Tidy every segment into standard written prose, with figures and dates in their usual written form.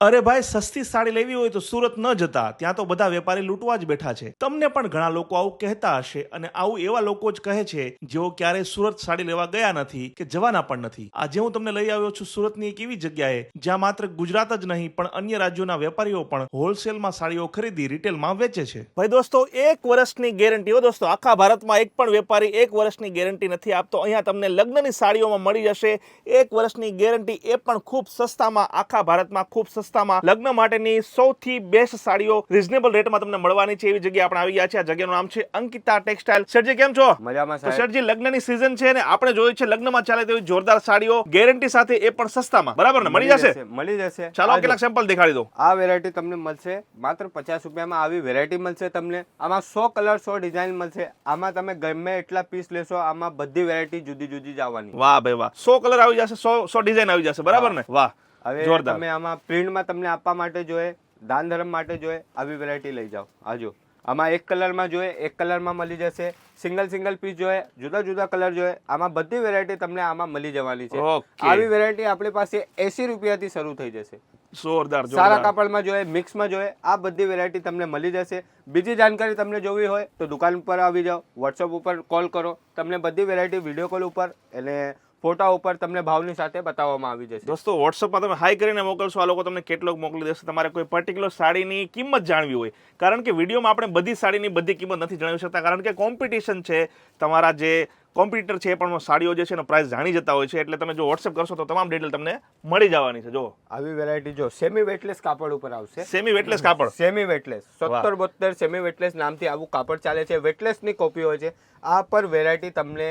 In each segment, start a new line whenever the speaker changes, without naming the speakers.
અરે ભાઈ, સસ્તી સાડી લેવી હોય તો સુરત ન જતા, ત્યાં તો બધા વેપારી લૂંટવા જ બેઠા છે. તમને પણ ઘણા લોકો આવું કહેતા હશે, અને આવું એવા લોકો જ કહે છે જેઓ ક્યારે સુરત સાડી લેવા ગયા નથી કે જવાના પણ નથી. આજે હું તમને લઈ આવ્યો છું સુરતની એક એવી જગ્યાએ જ્યાં માત્ર ગુજરાત જ નહીં પણ અન્ય રાજ્યોના વેપારીઓ પણ હોલસેલમાં સાડીઓ ખરીદી રિટેલમાં વેચે છે. ભાઈ દોસ્તો, 1 વર્ષની ગેરંટી હો દોસ્તો. આખા ભારતમાં એક પણ વેપારી 1 વર્ષની ગેરંટી નથી આપતો. અહીંયા તમને લગ્નની સાડીઓમાં મળી જશે 1 વર્ષની ગેરંટી, એ પણ ખૂબ સસ્તામાં. આખા ભારતમાં ખૂબ સસ્તામાં લગ્ન માટેની સૌથી બેસ્ટ સાડીઓ રીઝનેબલ રેટમાં તમને મળવાની છે. એવી જગ્યાએ આપણે આવી ગયા છે. આ જગ્યાનું નામ છે અંકિતા ટેક્સટાઇલ. સરજી કેમ છો?
મજામાં
તો
સાહેબ.
સરજી, લગ્નની સીઝન છે ને આપણે જોયું છે લગ્નમાં ચાલે તેવી જોરદાર સાડીઓ ગેરંટી સાથે, એ પણ સસ્તામાં. બરાબર ને? મળી જશે.
મળી જશે.
ચાલો કેટલાક સેમ્પલ દેખાડી દો.
આ વેરાયટી તમને મળશે માત્ર 50 રૂપિયામાં. આવી વેરાયટી મળશે તમને. આમાં 100 કલર 100 ડિઝાઇન મળશે. આમાં તમે ગમે એટલા પીસ લેશો, આમાં બધી વેરાયટી જુદી જુદી જ આવવાની.
વાહ ભાઈ વાહ, 100 કલર આવી જશે, 100 ડિઝાઇન આવી જશે. બરાબર ને? વાહ,
હવે
જોરદાર.
તમે આમાં પ્રિન્ટમાં તમને આપવા માટે જોઈએ, દાન ધર્મ માટે જોઈએ, આવી વેરાયટી લઈ જાઓ. આજો આમાં એક કલરમાં જોઈએ, એક કલરમાં મળી જશે. સિંગલ પીસ જોઈએ, જુદા જુદા કલર જોઈએ, આમાં બધી વેરાયટી તમને આમાં મળી જવાની છે.
Okay.
આવી વેરાયટી આપણી પાસે 80 રૂપિયાથી શરૂ થઈ જશે.
જોરદાર
સારા
જોરદાર.
કાપડમાં જોઈએ, મિક્સમાં જોઈએ, આ બધી વેરાયટી તમને મળી જશે. બીજી જાણકારી તમને જોવી હોય તો દુકાન ઉપર આવી જાઓ, વોટ્સઅપ ઉપર કોલ કરો, તમને બધી વેરાયટી વિડીયો કોલ ઉપર અને ફોટા ઉપર તમને ભાવની સાથે બતાવવામાં આવી જશે.
દોસ્તો, વોટ્સઅપમાં તમે હાઈ કરીને મોકલશો, આ લોકો તમને કેટલોક મોકલી દેશે. તમારે કોઈ પર્ટિક્યુલર સાડીની કિંમત જાણવી હોય, કારણ કે વિડીયોમાં આપણે બધી સાડીની બધી કિંમત નથી જણાવી શકતા, કારણ કે કોમ્પિટિશન છે. તમારા જે કોમ્પિટિટર છે એ પણ સાડીઓ જે છે એનો પ્રાઇસ જાણી જતા હોય છે. એટલે તમે જો વોટ્સઅપ કરશો તો તમામ ડિટેલ તમને મળી જવાની છે. જો
આવી વેરાયટી જો સેમી વેટલેસ કાપડ ઉપર આવશે.
સેમી વેટલેસ કાપડ.
સેમી વેટલેસ 70-72 સેમી વેટલેસ નામથી આવું કાપડ ચાલે છે. વેટલેસની કોપી હોય છે. આ પર વેરાયટી તમને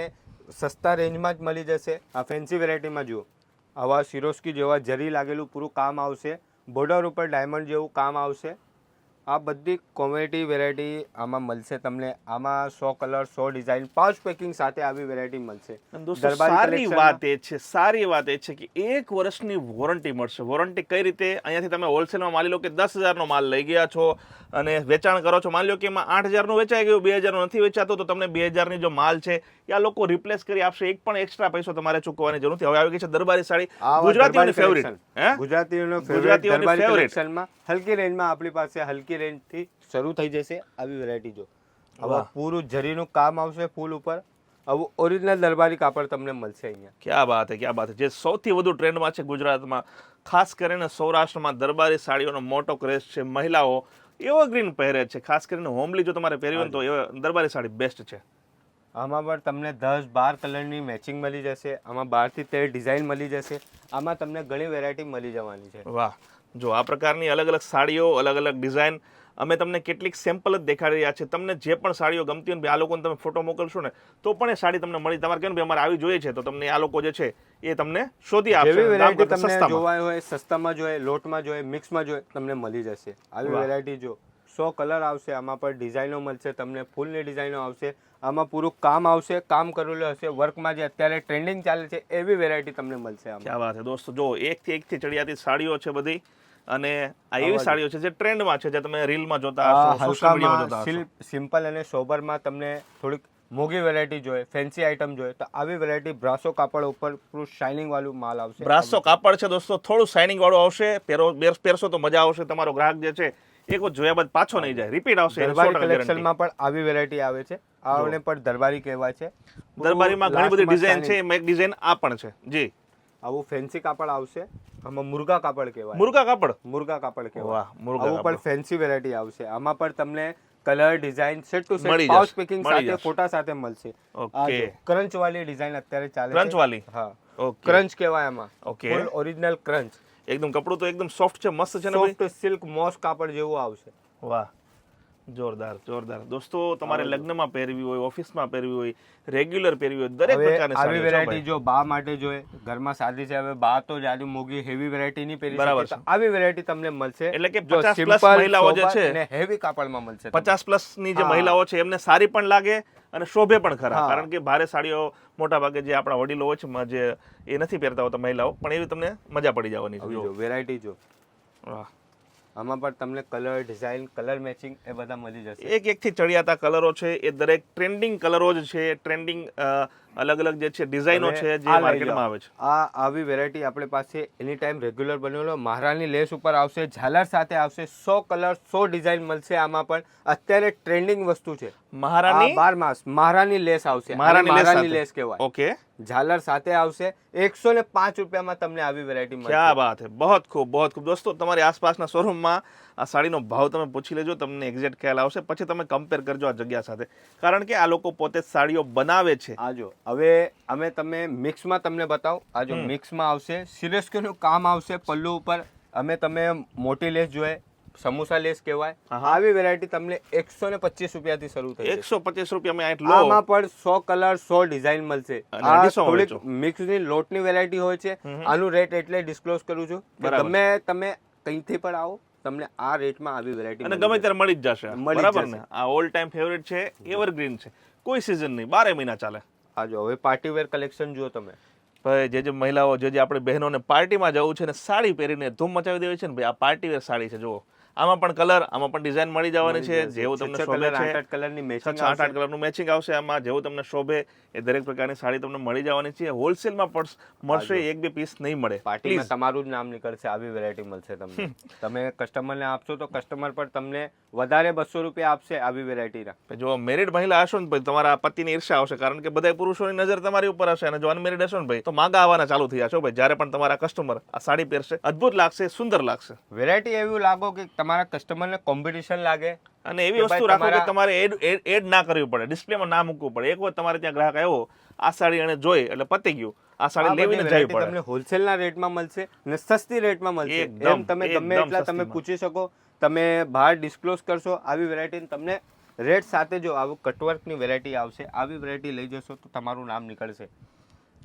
સસ્તા રેન્જમાં જ મળી જશે. આ ફેન્સી વેરાયટીમાં જુઓ, આવા સિરોસ્કી જેવા જરી લાગેલું પૂરું કામ આવશે. બોર્ડર ઉપર ડાયમંડ જેવું કામ આવશે. આ બધી ક્વોલિટી વેરાયટી આમાં મળશે તમને. આમાં 100 કલર 100 ડિઝાઇન પાઉચ પેકિંગ સાથે આવી વેરાયટી મળશે.
દોસ્તો, સારી વાત એ છે, સારી વાત એ છે કે 1 વર્ષની વોરંટી મળશે. વોરંટી કઈ રીતે? અહીંયાથી તમે હોલસેલમાં માની લો કે 10,000નો માલ લઈ ગયા છો અને વેચાણ કરો છો, માની લો કે એમાં 8,000નું વેચાઈ ગયું, 2,000નું નથી વેચાતો, તો તમને 2,000ની જો માલ છે એ આ લોકો રિપ્લેસ કરી આપશે. એક પણ એક્સ્ટ્રા પૈસો તમારે ચૂકવવાની જરૂર નથી. હવે આવી ગઈ છે દરબારી સાડી, ગુજરાતીઓની ફેવરિટ.
ગુજરાતીઓનો
ગુજરાતીઓની
દરબારી
favorite.
કલેક્શનમાં હલકી રેન્જમાં આપણી પાસે હલકી રેન્જથી શરૂ થઈ જશે આવી વેરાયટી. જો આવા પૂરું જરીનું કામ આવશે ફૂલ ઉપર. આવું ઓરિજિનલ દરબારી કાપડ તમને મળશે અહીંયા.
ક્યાં બાત હે, ક્યાં બાત હે. જે સૌથી વધુ ટ્રેન્ડમાં છે ગુજરાતમાં, ખાસ કરીને સૌરાષ્ટ્રમાં દરબારી સાડીઓનો મોટો ક્રેઝ છે. મહિલાઓ એવરગ્રીન પહેરે છે. ખાસ કરીને હોમલી જો તમારે પહેરવી હોય તો દરબારી સાડી બેસ્ટ છે.
આમાં પણ તમને 10-12 કલરની મેચિંગ મળી જશે. આમાં 12 થી 13 ડિઝાઇન મળી જશે. આમાં તમને ઘણી વેરાયટી મળી જવાની છે.
વાહ, જો આ પ્રકારની અલગ અલગ સાડીઓ, અલગ અલગ ડિઝાઇન. અમે તમને કેટલીક સેમ્પલ જ દેખાડી રહ્યા છે. તમને જે પણ સાડીઓ ગમતી હોય, આ લોકોને તમે ફોટો મોકલશો ને તો પણ એ સાડી તમને મળી. તમારે કેમ ભાઈ અમારે આવી જોઈએ છે, તો તમને આ લોકો જે છે એ તમને શોધી આપશે.
જેવી વેરાયટી
દામ કરતાં
તમને
સસ્તામાં.
જોવાય હોય, સસ્તામાં જોઈએ, લોટમાં જોઈએ, મિક્સમાં જોઈએ, તમને મળી જશે. આવી વેરાયટી જો 100 કલર આવશે. આમાં પણ ડિઝાઇનો મળશે તમને. ફૂલની ડિઝાઇનો આવશે. આમાં પૂરું કામ આવશે, કામ કરેલું હશે. વર્કમાં જે અત્યારે ટ્રેન્ડિંગ ચાલે છે એવી વેરાયટી તમને મળશે. આમાં
ક્યાં વાત છે દોસ્તો. જો એકથી ચડિયાતી સાડીઓ છે બધી, અને આ એવી સાડીઓ છે જે ટ્રેન્ડમાં છે, જે તમે રીલમાં જોતા હશો, સોશિયલ મીડિયામાં જોતા હશો.
સિમ્પલ અને સોબરમાં તમને થોડીક મોંઘી વેરાયટી જોઈએ, ફેન્સી આઇટમ જોઈએ, તો આવી વેરાયટી બ્રાસો કાપડ ઉપર પૂરું શાઇનિંગ વાળું માલ આવશે.
બ્રાસો કાપડ છે દોસ્તો, થોડું શાઇનિંગ વાળું આવશે. પહેરશો તો મજા આવશે. તમારો ગ્રાહક જે છે એક વખત જોયા બાદ પાછો નહીં જાય, રિપીટ આવશે.
દરબારી કલેક્શનમાં પણ આવી વેરાયટી આવે છે. આને પણ દરબારી કહેવાય છે.
દરબારીમાં ઘણી બધી ડિઝાઇન છે. એમાં એક ડિઝાઇન આ પણ છે. જી,
આવું ફેન્સી કાપડ આવશે. આમાં મુર્ગા કાપડ કહેવાય.
મુર્ગા કાપડ.
મુર્ગા કાપડ કહેવાય.
વાહ, મુર્ગા
આવું પણ ફેન્સી વેરાયટી આવશે. આમાં પણ તમને colour design set to set
મળી
પાઉચ
જશે,
પેકિંગ
મળી
સાથે
જશે.
ફોટા સાથે મળશે.
ઓકે.
ક્રંચ વાળી ડિઝાઇન અત્યારે ચાલે છે.
ક્રંચ વાળી.
હા,
ઓકે.
ક્રંચ કહેવાય આમાં.
ઓકે.
ફૂલ ઓરિજિનલ ક્રંચ.
એકદમ કપડું તો એકદમ સોફ્ટ છે, મસ્ત છે ને ભાઈ.
સોફ્ટ સિલ્ક મોસ કાપડ જેવું આવશે.
વાહ, જોરદાર જોરદાર. દોસ્તો, તમારે લગ્નમાં પહેરવી હોય, ઓફિસમાં પહેરવી હોય, રેગ્યુલર પહેરવી હોય, દરેક પ્રકારની
આવી
સાડીઓ છે
વેરાયટી
ભાઈ.
જો બા માટે જોઈએ, ઘરમાં શાદી છે, હવે બા તો જાજુ મોંઘી હેવી વેરાયટી નહીં પહેરી
બરાબર
શકે, તો આવી વેરાયટી તમને મળશે.
એટલે કે
જો
50 પ્લસ
simple,
મહિલાઓ જે
સોબર
છે
અને હેવી કાપડમાં મળશે.
50 પ્લસની જે
હા.
મહિલાઓ છે એમને સારી પણ લાગે અને શોભે પણ ખરા.
હા.
કારણ કે ભારે સાડીઓ મોટા ભાગે જે આપણા વડીલો હોય છે, જે એ નથી પહેરતા હોતા મહિલાઓ, પણ એવી તમને મજા પડી જવાની છે.
જો વેરાયટી જો
વાહ,
આમાં પણ તમને કલર ડિઝાઇન કલર મેચિંગ એ બધા મળી જશે.
એકથી ચડિયાતા કલરો છે. એ દરેક ટ્રેન્ડિંગ કલરો જ છે. ટ્રેન્ડિંગ અલગ અલગ જે છે ડિઝાઇનો છે જે
આ લઈ
માર્કેટમાં
જાઓ.
આવે છે.
આવી વેરાયટી આપણી પાસે એની ટાઈમ રેગ્યુલર બનેલો મહારાની લેસ ઉપર આવશે, ઝાલર સાથે આવશે, 100 કલર 100 ડિઝાઇન મળશે. આમાં પણ અત્યારે ટ્રેન્ડિંગ વસ્તુ છે.
મહારાની
12 માસ મહારાની લેસ આવશે.
મહારાની લેસ
મહારાની
સાથે.
લેસ કહેવાય.
ઓકે,
ઝાલર સાથે આવશે. 105 રૂપિયામાં તમને આવી વેરાયટી મળશે.
ક્યા બાત હે, બહોત ખૂબ બહોત ખૂબ. દોસ્તો તમારી આસપાસના શોરૂમમાં આ સાડીનો ભાવ તમે પૂછી લેજો, તમને એક્ઝેક્ટ ખ્યાલ આવશે. પછી તમે કમ્પેર કરજો આ જગ્યા સાથે, કારણ કે આ લોકો પોતે જ સાડીઓ બનાવે છે.
આ જો હવે અમે તમે મિક્સમાં તમને બતાવો. આ જો મિક્સમાં આવશે, સિરેસ્કોનું કામ આવશે પલ્લુ ઉપર. અમે તમે મોટી લેસ જોઈએ, સમોસા લેસ કહેવાય. આવી વેરાયટી તમને 125 રૂપિયાથી શરૂ થઈ છે.
125 રૂપિયામાં આ એટલો
આમાં પણ 100 કલર 100 ડિઝાઇન મળશે.
અને
આ
250
થોડીક
વેચો.
મિક્સની લોટની વેરાયટી હોય છે. આનું રેટ એટલે ડિસ્ક્લોઝ કરું છું કે
બરાબર.
ગમે તમે કંઈથી પણ આવો, તમને આ રેટમાં આવી વેરાયટી
અને ગમે ત્યારે મળી જ જશે.
મળી જ
બરાબર
જશે.
ને? આ ઓલ ટાઈમ ફેવરેટ છે, એવરગ્રીન છે, કોઈ સિઝન નહીં, 12 મહિના ચાલે.
આ જો હવે પાર્ટી વેર કલેક્શન જુઓ તમે.
ભાઈ જે મહિલાઓ જે આપણે બહેનોને પાર્ટીમાં જવું છે ને સાડી પહેરીને ધૂમ મચાવી દેવી છે ને, ભાઈ આ પાર્ટી વેર સાડી છે. જુઓ, આમાં પણ કલર, આમાં પણ ડિઝાઇન મળી જવાની છે. જેવું તમને શોભે છે,
8 કલરની મેચિંગ
8 કલરનું મેચિંગ આવશે આમાં. જેવું તમને શોભે એ દરેક પ્રકારની સાડી તમને મળી જવાની છે. હોલસેલમાં પણ મળશે, 1-2 પીસ નહીં મળે.
પાર્ટીમાં તમારું જ નામ નીકળશે. આવી વેરાયટી મળશે તમને. તમે કસ્ટમરને આપશો તો કસ્ટમર પર તમને વધારે 200 રૂપિયા આપશે આવી વેરાયટીના.
જો મેરિડ મહિલા હશો ને ભાઈ, તમારા પતિની ઈર્ષા આવશે, કારણ કે બધા પુરુષોની નજર તમારી ઉપર હશે. અને જો અનમેરિડ હશો ને ભાઈ, તો માંગા આવવાના ચાલુ થઈ જશો ભાઈ. જ્યારે પણ તમારા કસ્ટમર આ સાડી પહેરશે, અદ્ભુત લાગશે, સુંદર લાગશે.
વેરાયટી એવું લાગો કે તમારા કસ્ટમરને કોમ્પિટિશન લાગે.
અને એવી વસ્તુ રાખો કે તમારે એડ ના કરવી પડે, ડિસ્પ્લેમાં ના મૂકવું પડે. એક વાર તમારે ત્યાં ગ્રાહક આવ્યો, આ સાડી એને જોઈ એટલે પતી ગયું, આ સાડી લેવીને જવી પડે.
તમને હોલસેલના રેટમાં મળશે ને સસ્તી રેટમાં મળશે.
એકદમ,
એમ તમે ગમે
એકદમ
એટલા તમે
સસ્તીમાં.
પૂછી શકો, તમે બહાર ડિસ્ક્લોઝ કરશો. આવી વેરાયટી તમને રેટ સાથે જો આવું કટવર્કની વેરાયટી આવશે, આવી વેરાયટી લઈ જશો તો તમારું નામ નીકળશે.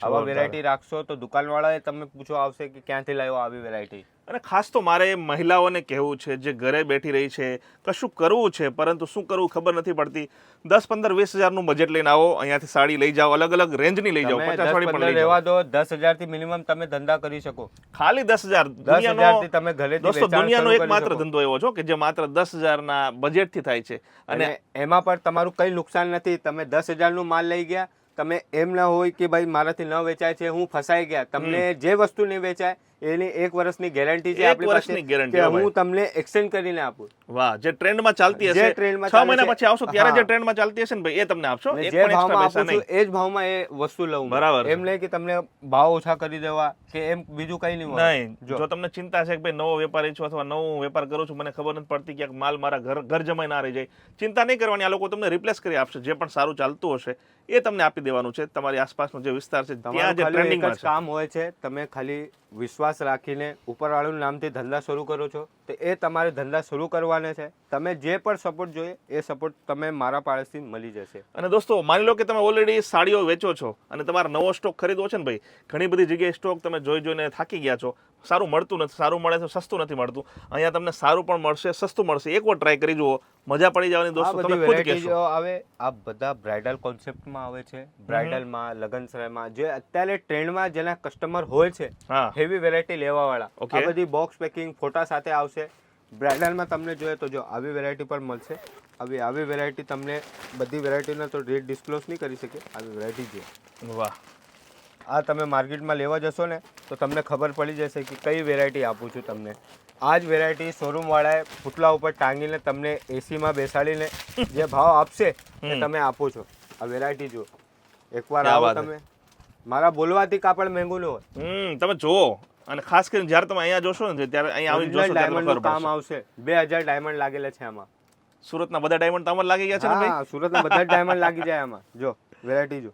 આવા વેરાયટી રાખશો તો દુકાનવાળાએ તમે પૂછો આવશે કે ક્યાંથી લાવ્યો આવી વેરાયટી.
અને ખાસ તો મારે મહિલાઓને કહેવું છે જે ઘરે બેઠી રહી છે, કશું કરવું છે પરંતુ શું કરવું ખબર નથી પડતી. 10, 15, 20 હજારનું બજેટ લઈને આવો, અહીંયાથી સાડી લઈ જાઓ, અલગ અલગ રેન્જની લઈ જાઓ, 50 વાળી પણ લઈ
રહેવા
જાઓ.
દો, 10,000 થી મિનિમમ તમે ધંધા કરી શકો.
ખાલી 10,000.
10,000 થી તમે ઘરેથી
દોસ્તો
વેચાણ
દુનિયાનો
શરૂ
એક
કરી
માત્ર
શકો.
ધંધો એવો છે કે જે માત્ર 10,000ના બજેટથી થાય છે. અને
અને એમાં પણ તમારું કઈ નુકસાન નથી. તમે 10,000 નું માલ લઈ ગયા, તમે એમ ના હોય કે ભાઈ મારાથી ન વેચાય છે, હું ફસાઈ ગયા. તમને જે વસ્તુ નહીં વેચાય એની 1 વર્ષની ગેરંટી છે
1
આપણી પાસે,
વર્ષની guarantee,
કે
હો ભાઈ.
હું તમને એક્સચેન્જ કરીને આપું.
વાહ, જે ટ્રેન્ડમાં ચાલતી
જે
હશે,
ટ્રેન્ડમાં
6
ચાલે
મહિના
છે,
પછી આવશો ત્યારે જે
હા.
ટ્રેન્ડમાં ચાલતી હશે ને ભાઈ, એ તમને આપશો.
અને
એક
જે
પણ extra
ભાવમાં
પૈસા
આપું છું
નહીં.
એ જ ભાવમાં એ વસ્તુ લઉં.
બરાબર છે.
એમ નહીં કે તમને ભાવ ઓછા કરી દેવા કે એમ બીજું કઈ નહીં હોય.
નહીં, જો તમને ચિંતા છે કે ભાઈ નવો વેપારી છું અથવા નવો વેપાર કરું છું, મને ખબર નથી પડતી ક્યાંક માલ મારા ઘર જમાઈ ના રહી જાય, ચિંતા નહીં કરવાની. આ લોકો તમને રિપ્લેસ કરી આપશે. જે પણ સારું ચાલતું હશે એ તમને આપી દેવાનું છે. તમારી આસપાસનો જે વિસ્તાર છે ત્યાં
તમારું
જે
ખાલી એક
ટ્રેન્ડિંગમાં
જ
છે,
કામ હોય છે, તમે ખાલી વિશ્વાસ રાખીને ઉપરવાળાનું નામથી ધંધા શરૂ કરો છો તો એ તમારે ધંધા શરૂ કરવાના છે. તમે જે પણ સપોર્ટ જોઈએ એ સપોર્ટ તમે મારા પાસેથી મળી જશે.
અને દોસ્તો માની લો કે તમે ઓલરેડી સાડીઓ વેચો છો અને તમારે નવો સ્ટોક ખરીદવો છે ને ભાઈ, ઘણી બધી જગ્યાએ સ્ટોક તમે જોઈને થાકી ગયા છો, સારું મળતું નથી, સારું મળે તો સસ્તું નથી મળતું. અહીંયા તમને સારું પણ મળશે, સસ્તું મળશે. એકવાર ટ્રાય કરી જુઓ, મજા પડી જવાની
આ
દોસ્તો.
બધી
તમે ખુદ
વેરાયટી
કહેશો.
જો આવે, આ બધા બ્રાઇડલ કોન્સેપ્ટમાં આવે છે. બ્રાઇડલમાં, લગ્નસરાયમાં જે અત્યારે ટ્રેન્ડમાં જેના કસ્ટમર હોય છે,
હા,
હેવી વેરાયટી લેવા વાળા,
Okay.
આ બધી બોક્સ પેકિંગ ફોટા સાથે આવશે. બ્રાઇડલમાં તમને જોઈએ તો જો આવી વેરાયટી પણ મળશે. આવી વેરાયટી તમને બધી વેરાયટીના તો રેટ ડિસ્ક્લોઝ નહીં કરી શકે. આવી વેરાયટી છે.
વાહ,
આ તમે માર્કેટમાં લેવા જશો ને તો તમને ખબર પડી જશે કે કઈ વેરાયટી આપું છું તમને. આ જ વેરાયટી શોરૂમ વાળાએ પુતલા ઉપર ટાંગીને તમને એસીમાં બેસાડીને જે ભાવ આપશે એ તમે આપો છો. આ વેરાયટી જુઓ, એકવાર
ક્યા
આવો
વાત હે.
તમે. મારા બોલવાથી કાપડ મહેંગું ન હોય.
તમે જુઓ. અને ખાસ કરીને જ્યારે તમે અહીંયા જોશો ને ત્યારે અહીંયા આવીને જોશો ત્યારે તમને
ડાયમંડનું
ખબર
કામ
પડશે.
આવશે. 2000 ડાયમંડ લાગેલા છે આમાં.
સુરતના બધા ડાયમંડ તમારે લાગી ગયા છે ને ભાઈ?
હા, સુરતના બધા ડાયમંડ લાગી જાય આમાં. જો વેરાયટી જો,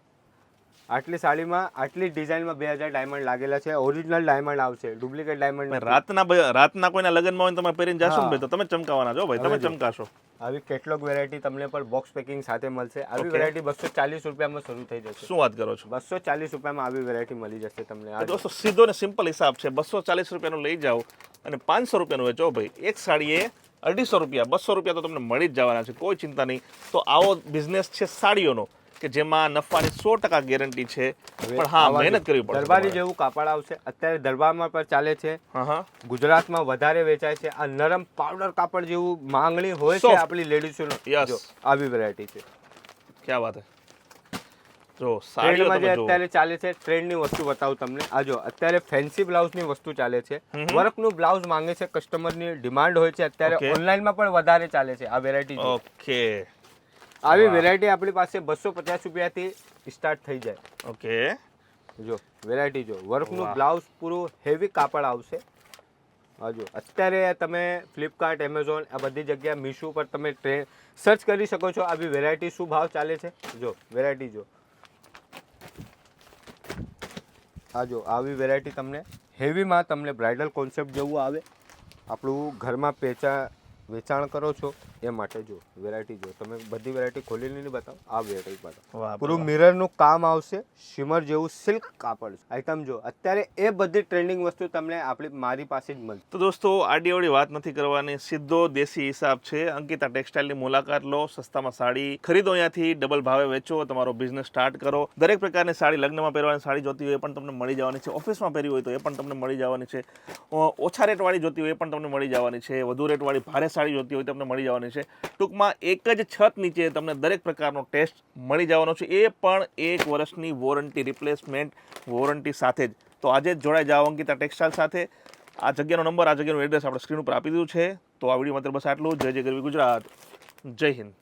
આટલી સાડીમાં આટલી ડિઝાઇનમાં 2000 ડાયમંડ લાગેલા છે. ઓરિજિનલ ડાયમંડ આવશે, ડુપ્લિકેટ ડાયમંડ નથી.
રાતના કોઈના લગ્નમાં હોય ને તમે પહેરીને જાશો ને ભાઈ, તો તમે ચમકાવાના છો ભાઈ, તમે ચમકાશો.
આવી કેટલોગ વેરાયટી તમને પર બોક્સ પેકિંગ સાથે મળશે. આવી
Okay.
વેરાયટી 240 રૂપિયામાં શરૂ થઈ જશે.
શું વાત કરો છો?
240 રૂપિયામાં આવી વેરાયટી મળી જશે તમને. આ
દોસ્તો સીધો ને સિમ્પલ હિસાબ છે. 240 રૂપિયાનું લઈ જાઓ અને 500 રૂપિયાનું વેચો ભાઈ. એક સાડીએ 250 રૂપિયા, 200 રૂપિયા તો તમને મળી જ જવાના છે, કોઈ ચિંતા નહીં. તો આવો બિઝનેસ છે સાડીઓનો કે જેમાં નફાની 100% ગેરંટી છે. પણ હા,
આવા
મહેનત કરવી પડશે
દરબારી
તમારે.
જેવું કાપડ આવશે. અત્યારે દરબારમાં પણ ચાલે છે.
હા હા,
ગુજરાતમાં વધારે વેચાય છે. આ નરમ પાવડર કાપડ જેવું માંગણી હોય છે
Soft.
આપણી લેડીઝોનો.
Yes.
જો આવી વેરાયટી છે.
ક્યાં વાત હે. જો સાડીઓ
ટ્રેન્ડમાં જે
તમે જુઓ.
અત્યારે ચાલે છે ટ્રેન્ડની વસ્તુ બતાવું તમને. આ જો અત્યારે ફેન્સી બ્લાઉઝની વસ્તુ ચાલે છે. વર્કનું બ્લાઉઝ માંગે છે, કસ્ટમરની ડિમાન્ડ હોય છે. અત્યારે
Okay.
ઓનલાઈનમાં પણ વધારે ચાલે છે આ વેરાયટી.
ઓકે
આવી વેરાયટી આપણી પાસે 250 રૂપિયાથી સ્ટાર્ટ થઈ જાય.
ઓકે.
જો વેરાયટી જો વર્કનું
વાહ.
બ્લાઉઝ પૂરું હેવી કાપડ આવશે. હા જો અત્યારે તમે ફ્લિપકાર્ટ, એમેઝોન આ બધી જગ્યા, મીશો પર તમે સર્ચ કરી શકો છો આવી વેરાયટી શું ભાવ ચાલે છે. જો વેરાયટી જો આ જો આવી વેરાયટી તમને હેવીમાં તમને બ્રાઇડલ કોન્સેપ્ટ જેવું આવે. આપણું ઘરમાં વેચાણ કરો છો એ માટે જો વેરાયટી જો તમે બધી વેરાયટી ખોલીને નહીં બતાવો. આ વેરાયટી બતાવો.
વાહ
પૂરું મિરરનું કામ આવશે, શિમર જેવું સિલ્ક કાપડ આઈટમ જો અત્યારે એ બધી ટ્રેન્ડિંગ વસ્તુ તમને મારી પાસે જ મળશે.
તો દોસ્તો આડીઅવળી વાત નથી કરવાની, સીધો દેશી હિસાબ છે. અંકિતા ટેક્સટાઇલની મુલાકાત લો, સસ્તામાં સાડી ખરીદો, અહીંયાથી ડબલ ભાવે વેચો, તમારો બિઝનેસ સ્ટાર્ટ કરો. દરેક પ્રકારની સાડી, લગ્નમાં પહેરવાની સાડી જોતી હોય એ પણ તમને મળી જવાની છે, ઓફિસમાં પહેરવી હોય તો એ પણ તમને મળી જવાની છે, ઓછા રેટવાળી જોતી હોય એ પણ તમને મળી જવાની છે, વધુ રેટવાળી ભારે સાડી જોતી હોય તમને મળી જવાની છે. ટૂંકમાં એક જ છત નીચે તમને દરેક પ્રકારનો ટેસ્ટ મળી જવાનો છે, એ પણ 1 વર્ષની વોરંટી, રિપ્લેસમેન્ટ વોરંટી સાથે જ. તો આજે જ જોડાઈ જાઓ અંકિતા ટેક્સટાઇલ સાથે. આ જગ્યાનો નંબર, આ જગ્યાનું એડ્રેસ આપણે સ્ક્રીન ઉપર આપી દીધું છે. તો આ વિડીયો માત્ર બસ આટલું. જય જય ગરવી ગુજરાત, જય હિન્દ.